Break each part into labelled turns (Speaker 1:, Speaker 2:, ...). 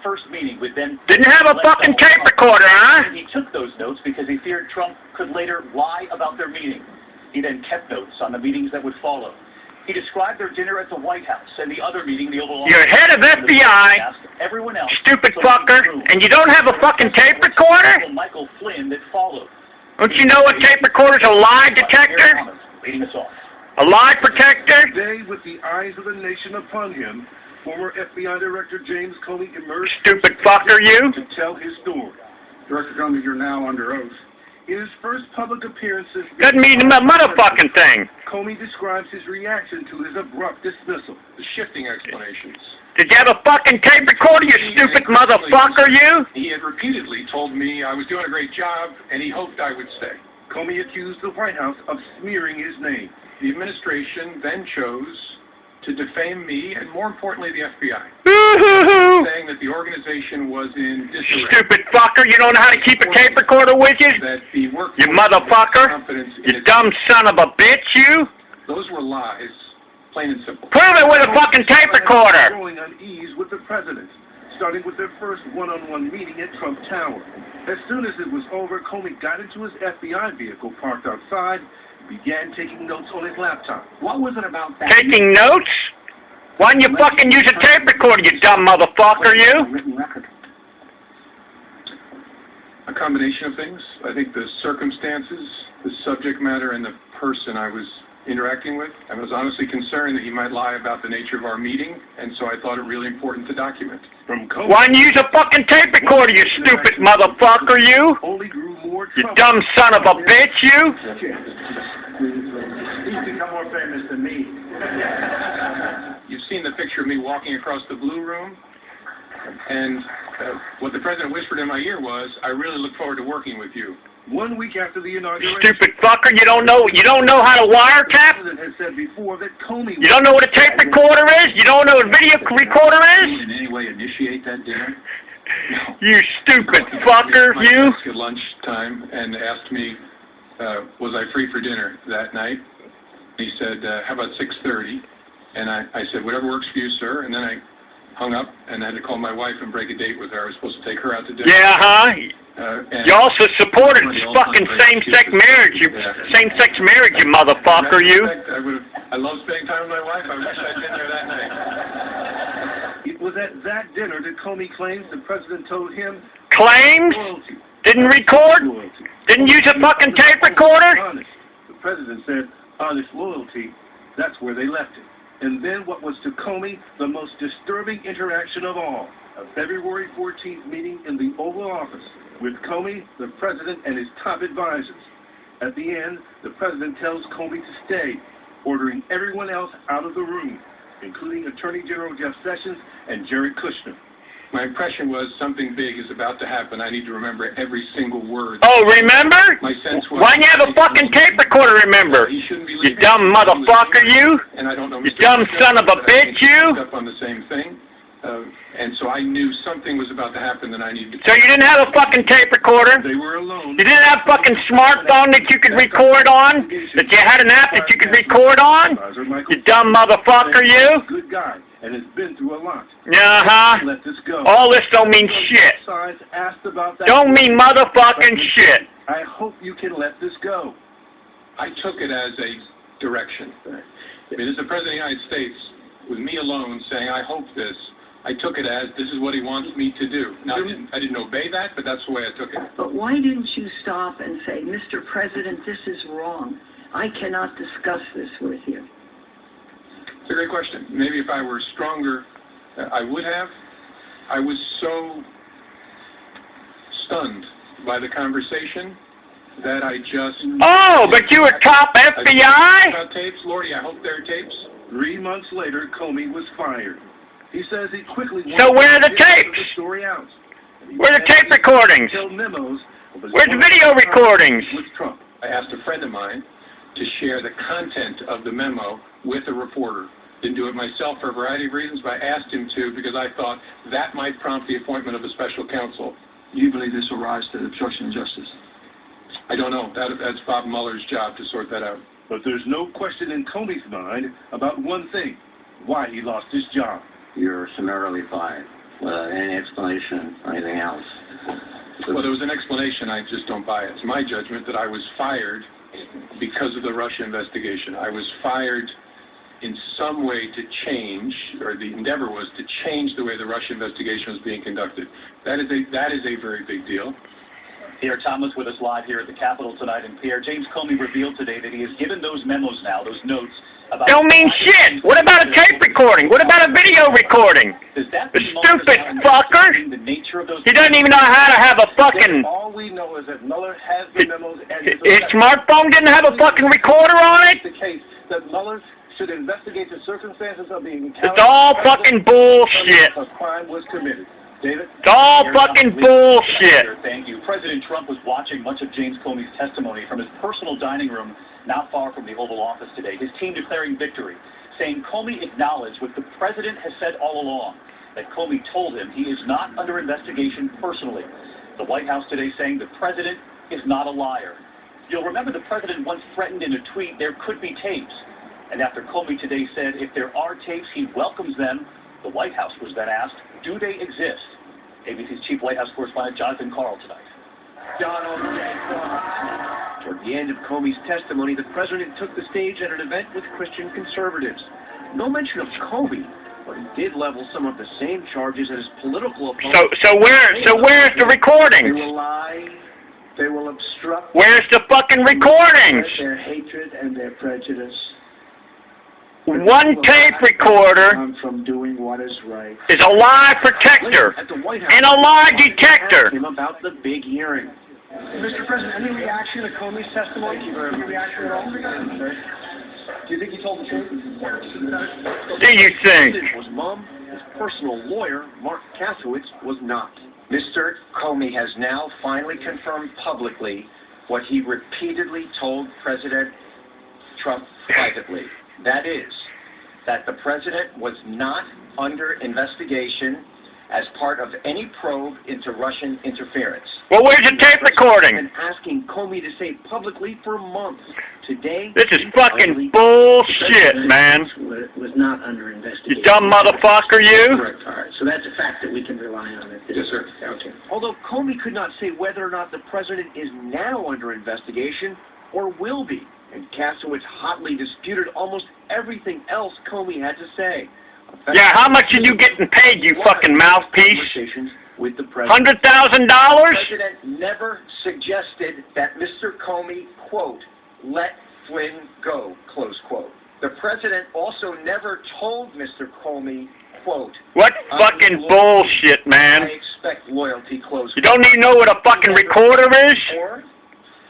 Speaker 1: first meeting with then...
Speaker 2: Didn't have a fucking tape recorder, huh?
Speaker 1: He took those notes because he feared Trump could later lie about their meeting. He then kept notes on the meetings that would follow. He described their dinner at the White House and the other meeting, the Oval Office.
Speaker 2: You're head of FBI,
Speaker 1: everyone else,
Speaker 2: stupid fucker, and you don't have a fucking tape recorder?
Speaker 1: Michael Flynn that followed.
Speaker 2: Don't you know a tape recorder's a lie detector?
Speaker 1: Leading us off.
Speaker 2: A lie protector?
Speaker 3: Today, with the eyes of the nation upon him, former FBI Director James Comey emerged...
Speaker 2: Stupid fucker, you?
Speaker 3: ...to tell his story.
Speaker 4: Director Comey, you're now under oath.
Speaker 3: In his first public appearance since...
Speaker 2: Doesn't mean a motherfucking thing.
Speaker 3: Comey describes his reaction to his abrupt dismissal.
Speaker 4: The shifting explanations.
Speaker 2: Did you have a fucking tape recorder, you stupid motherfucker, you?
Speaker 4: He had repeatedly told me I was doing a great job, and he hoped I would stay.
Speaker 3: Comey accused the White House of smearing his name.
Speaker 4: The administration then chose to defame me, and more importantly, the FBI, saying that the organization was in disarray.
Speaker 2: Stupid fucker, you don't know how to keep a tape recorder with you?
Speaker 4: That the workforce
Speaker 2: You motherfucker! You dumb son of a bitch, you!
Speaker 4: Those were lies, plain and simple.
Speaker 2: Prove it with a fucking tape recorder!
Speaker 3: Growing unease with the president, starting with their first one-on-one meeting at Trump Tower. As soon as it was over, Comey got into his FBI vehicle parked outside, began taking notes on his laptop.
Speaker 1: What was it about that?
Speaker 2: Taking notes? Why don't you fucking use a tape recorder, you dumb motherfucker, you?
Speaker 1: Written record.
Speaker 4: A combination of things. I think the circumstances, the subject matter, and the person I was interacting with. I was honestly concerned that he might lie about the nature of our meeting, and so I thought it really important to document.
Speaker 3: From Comey,
Speaker 2: Why don't you use a fucking tape recorder, you stupid motherfucker, you?
Speaker 3: only grew more
Speaker 2: You
Speaker 3: trouble.
Speaker 2: dumb son of a bitch, you?
Speaker 1: He's become more famous than me.
Speaker 4: You've seen the picture of me walking across the Blue Room, and what the president whispered in my ear was, "I really look forward to working with you."
Speaker 3: 1 week after the inauguration,
Speaker 2: Stupid fucker, you don't know how to
Speaker 3: the
Speaker 2: wiretap?
Speaker 3: president has said before that Comey...
Speaker 2: You don't know what a tape recorder is? You don't know what a video recorder is?
Speaker 1: In any way initiate that dinner?
Speaker 2: You stupid fucker,
Speaker 4: My
Speaker 2: you?
Speaker 4: desk at lunchtime and asked me, was I free for dinner that night? He said, how about 6:30? And I said, whatever works for you, sir. And then I hung up and had to call my wife and break a date with her. I was supposed to take her out to dinner.
Speaker 2: Yeah, huh?
Speaker 4: And
Speaker 2: You also supported fucking same-sex marriage, you motherfucker, you.
Speaker 4: I love spending time with my wife. I wish I'd been there that night.
Speaker 3: It was at that dinner that Comey claims the president told him...
Speaker 2: Claims?
Speaker 3: Loyalty.
Speaker 2: Didn't record?
Speaker 3: Loyalty.
Speaker 2: Didn't use a fucking tape recorder?
Speaker 3: Honest. The president said, honest loyalty, that's where they left it. And then what was to Comey the most disturbing interaction of all, a February 14th meeting in the Oval Office with Comey, the president, and his top advisors. At the end, the president tells Comey to stay, ordering everyone else out of the room, including Attorney General Jeff Sessions and Jared Kushner.
Speaker 4: My impression was something big is about to happen. I need to remember every single word.
Speaker 2: Oh, remember?
Speaker 4: My sense was...
Speaker 2: Why don't you have a fucking tape recorder, remember?
Speaker 4: He shouldn't be
Speaker 2: You
Speaker 4: leaving.
Speaker 2: dumb motherfucker, you?
Speaker 4: And I don't know...
Speaker 2: You dumb son of a bitch, you?
Speaker 4: Up on the same thing. And so I knew something was about to happen that I needed to...
Speaker 2: So you didn't have a fucking tape recorder?
Speaker 3: They were alone.
Speaker 2: You didn't have a fucking smartphone that you could record on? That you had an app that you could record on? You dumb motherfucker, you?
Speaker 3: Good guy, and has been through a lot.
Speaker 2: Uh-huh.
Speaker 3: Let this go.
Speaker 2: All this don't mean shit.
Speaker 3: Sides asked about that.
Speaker 2: Don't mean motherfucking shit.
Speaker 3: I hope you can let this go.
Speaker 4: I took it as a direction. I mean, as the President of the United States, with me alone saying, I hope this, I took it as this is what he wants me to do. Now, I didn't obey that, but that's the way I took it.
Speaker 5: But why didn't you stop and say, Mr. President, this is wrong. I cannot discuss this with you.
Speaker 4: It's a great question. Maybe if I were stronger, I would have. I was so stunned by the conversation that I just...
Speaker 2: Oh, but you were top FBI?
Speaker 4: About tapes, Lordy, I hope there are tapes.
Speaker 3: 3 months later, Comey was fired. He says he quickly...
Speaker 2: So where are the tapes?
Speaker 3: The story out.
Speaker 2: Where are the tape recordings?
Speaker 3: Memos
Speaker 2: Where's the video recordings?
Speaker 3: With Trump.
Speaker 4: I asked a friend of mine to share the content of the memo with a reporter. Didn't do it myself for a variety of reasons, but I asked him to because I thought that might prompt the appointment of a special counsel.
Speaker 6: Do you believe this will rise to obstruction of justice?
Speaker 4: I don't know. That's Bob Mueller's job to sort that out.
Speaker 3: But there's no question in Comey's mind about one thing, why he lost his job.
Speaker 6: You're summarily fired.
Speaker 7: any explanation or anything else?
Speaker 4: Well, there was an explanation. I just don't buy it. It's my judgment that I was fired because of the Russia investigation. I was fired in some way to change, or the endeavor was to change the way the Russia investigation was being conducted. That is a very big deal.
Speaker 1: Pierre Thomas with us live here at the Capitol tonight. And Pierre, James Comey revealed today that he has given those memos now, those notes, about...
Speaker 2: Don't mean shit! What about a tape recording? What about a video recording?
Speaker 1: Does that
Speaker 2: The stupid fucker!
Speaker 1: the nature of those...
Speaker 2: He doesn't even know how to have a fucking...
Speaker 3: All we know is that Mueller has the memos and...
Speaker 2: His smartphone didn't have a fucking recorder on it?
Speaker 3: The case that Mueller should investigate the circumstances of the encounter...
Speaker 2: It's all fucking bullshit.
Speaker 3: A crime was committed. David?
Speaker 2: It's all fucking bullshit.
Speaker 1: Thank you. President Trump was watching much of James Comey's testimony from his personal dining room not far from the Oval Office today. His team declaring victory, saying Comey acknowledged what the president has said all along, that Comey told him he is not under investigation personally. The White House today saying the president is not a liar. You'll remember the president once threatened in a tweet there could be tapes. And after Comey today said if there are tapes, he welcomes them, the White House was then asked, do they exist? ABC's chief White House correspondent Jonathan Karl tonight.
Speaker 8: Toward the end of Comey's testimony, the president took the stage at an event with Christian conservatives. No mention of Comey, but he did level some of the same charges at his political opponents.
Speaker 2: So where's the recordings?
Speaker 7: They will lie. They will obstruct.
Speaker 2: Where's the fucking recordings?
Speaker 7: Their hatred and their prejudice.
Speaker 2: One tape recorder
Speaker 7: from doing what is right.
Speaker 2: is a lie protector
Speaker 8: At the White House,
Speaker 2: and a lie detector.
Speaker 8: asked him about the big hearing.
Speaker 9: Mr. President, any reaction to Comey's testimony? Any reaction at all? Do you think he told the truth?
Speaker 2: Do you think?
Speaker 8: Was mum, his personal lawyer, Mark Kasowitz, was not.
Speaker 10: Mr. Comey has now finally confirmed publicly what he repeatedly told President Trump privately. That is, that the president was not under investigation as part of any probe into Russian interference.
Speaker 2: Well, where's the tape recording?
Speaker 8: And asking Comey to say publicly for months. Today,
Speaker 2: This is fucking bullshit, man.
Speaker 7: Was not under investigation.
Speaker 2: You dumb motherfucker, you.
Speaker 7: Correct. All right. So that's a fact that we can rely on.
Speaker 4: Yes, sir.
Speaker 7: Okay.
Speaker 8: although Comey could not say whether or not the president is now under investigation or will be. And Kasowitz hotly disputed almost everything else Comey had to say.
Speaker 2: Yeah, how much are you getting paid, you fucking mouthpiece?
Speaker 8: Conversations with the president.
Speaker 2: $100,000?
Speaker 10: The president never suggested that Mr. Comey, quote, let Flynn go, close quote. The president also never told Mr. Comey, quote,
Speaker 2: What fucking bullshit, man?
Speaker 10: I expect loyalty, close
Speaker 2: You don't even know what a fucking recorder is?
Speaker 10: quote.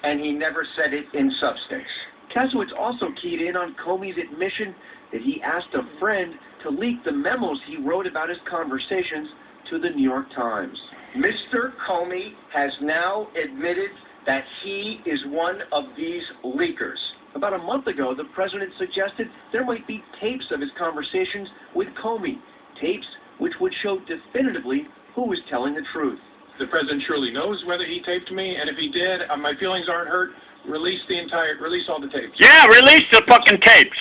Speaker 10: And he never said it in substance.
Speaker 8: Kasowitz also keyed in on Comey's admission that he asked a friend to leak the memos he wrote about his conversations to the New York Times.
Speaker 10: Mr. Comey has now admitted that he is one of these leakers.
Speaker 8: About a month ago, the president suggested there might be tapes of his conversations with Comey, tapes which would show definitively who was telling the truth.
Speaker 4: The president surely knows whether he taped me, and if he did, my feelings aren't hurt. Release all the tapes.
Speaker 2: Yeah, release the fucking tapes.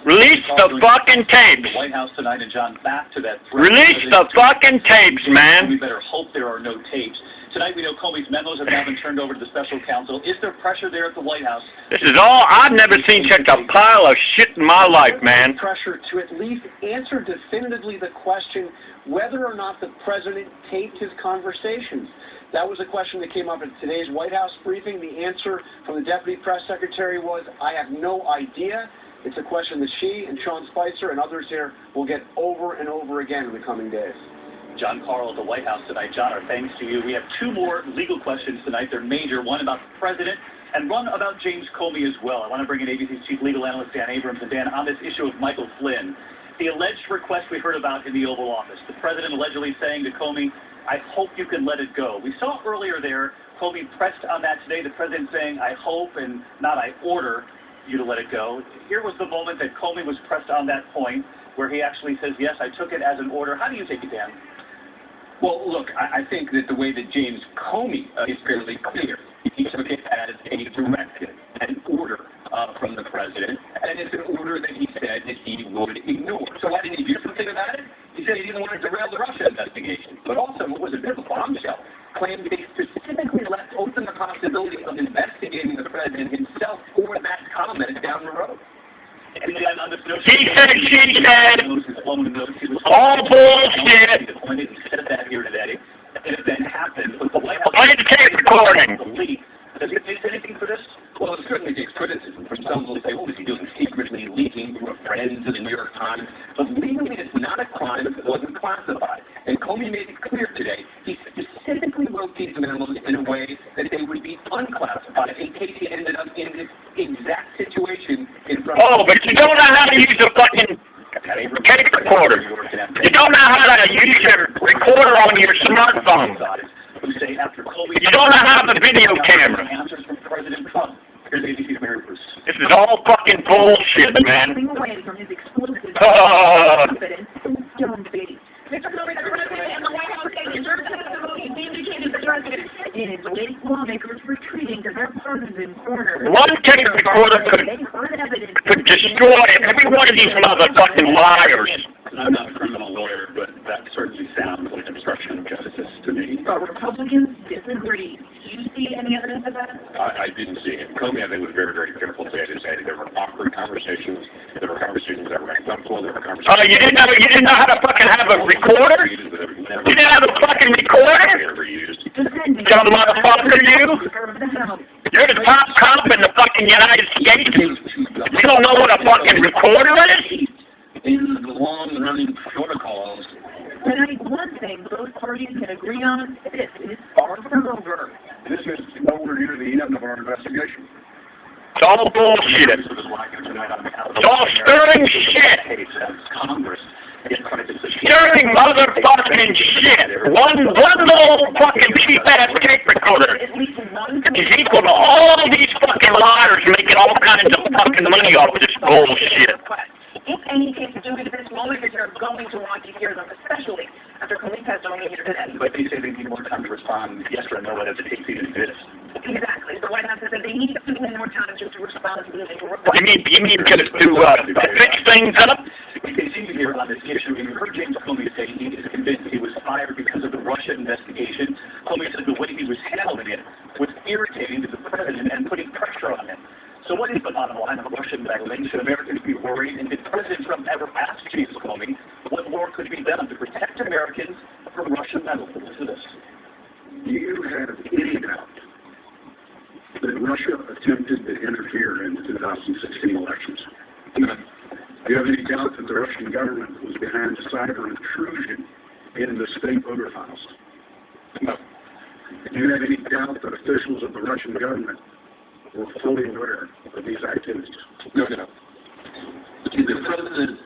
Speaker 2: Release the fucking tapes.
Speaker 1: The White House tonight, and John, back to that threat.
Speaker 2: Release the fucking tapes, man.
Speaker 1: We better hope there are no tapes. Tonight we know Comey's memos have now been turned over to the special counsel. Is there pressure there at the White House?
Speaker 2: This is all, I've never seen such a pile of shit in my life, man.
Speaker 9: Pressure to at least answer definitively the question whether or not the president taped his conversations. That was a question that came up at today's White House briefing. The answer from the Deputy Press Secretary was, I have no idea. It's a question that she and Sean Spicer and others here will get over and over again in the coming days.
Speaker 1: John Karl at the White House tonight. John, our thanks to you. We have two more legal questions tonight. They're major, one about the president and one about James Comey as well. I want to bring in ABC's chief legal analyst, Dan Abrams. And Dan, on this issue of Michael Flynn, the alleged request we heard about in the Oval Office, the president allegedly saying to Comey, I hope you can let it go. We saw earlier there, Comey pressed on that today, the president saying, I hope and not I order you to let it go. Here was the moment that Comey was pressed on that point where he actually says, yes, I took it as an order. How do you take it, Dan?
Speaker 11: Well, look, I think that the way that James Comey is fairly clear. He took it as a directive, an order from the president, and it's an order that he said that he would ignore. So why didn't he do something about it? He said he didn't want to derail the Russia investigation, but also, what was a bit of a bombshell, claimed they specifically left open the possibility of investigating the president himself for that comment down the road.
Speaker 2: He said, she said, all bullshit.
Speaker 1: He said that here today. And it then happened with the White House.
Speaker 2: Play the tape recording.
Speaker 1: Does he face anything for this?
Speaker 11: Well, it certainly takes criticism from some who say, oh, is he doing secretly leaking through a friend to the New York Times? But legally, it's not a crime if it wasn't classified. And Comey made it clear today, he specifically wrote these memos in a way that they would be unclassified in case he ended up in this exact situation in front of...
Speaker 2: Oh, but you don't know how to use a fucking tape recorder. You don't know how to use your recorder on your smartphone. You don't know how to video camera. This is all fucking bullshit, man. One tape recorder could destroy every one of these motherfucking liars.
Speaker 1: I'm not a criminal lawyer, but that certainly sounds like obstruction of justice to me.
Speaker 5: Republicans disagree. Do you see any evidence of that?
Speaker 12: I didn't see it. Comey, I think, was very, very careful today to say there were awkward conversations. There were conversations that were uncomfortable. There were conversations.
Speaker 2: Oh, you didn't know how to fucking have a recorder? You didn't have a fucking recorder? Dumb motherfucker, you? You're the top cop in the fucking United States. You don't know what a fucking recorder is?
Speaker 11: In the long-running protocols.
Speaker 5: And I think one thing both parties can agree on, this is far from over.
Speaker 3: This is nowhere near the end of our investigation.
Speaker 2: It's all bullshit. It's all stirring shit.
Speaker 1: Congress.
Speaker 2: Stirring motherfucking shit. One little fucking cheap-ass tape recorder is equal to all these fucking liars making all kinds of fucking money off this bullshit.
Speaker 5: If any cases do get to this moment, you're going to want to hear them, especially after Comey's testimony here today.
Speaker 1: But they say they need more time to respond yes or no whether the case even exists.
Speaker 5: Exactly. The White House said they need more time to respond to the report.
Speaker 2: You mean to fix things up?
Speaker 1: We continue here on this issue. You heard James Comey say he is convinced he was fired because of the Russia investigation. Comey said the way he was handling it was irritating to the president and putting pressure on him. So what is the bottom line of Russian meddling? Should Americans be worried? And did President Trump ever ask James Comey what more could be done to protect Americans from Russian meddling? Listen to this.
Speaker 3: Do you have any doubt that Russia attempted to interfere in the 2016 elections?
Speaker 4: No.
Speaker 3: Do you have any doubt that the Russian government was behind a cyber intrusion in the state voter files?
Speaker 4: No.
Speaker 3: Do you have any doubt that officials of the Russian government were fully aware of these activities?
Speaker 4: No.
Speaker 11: Did the president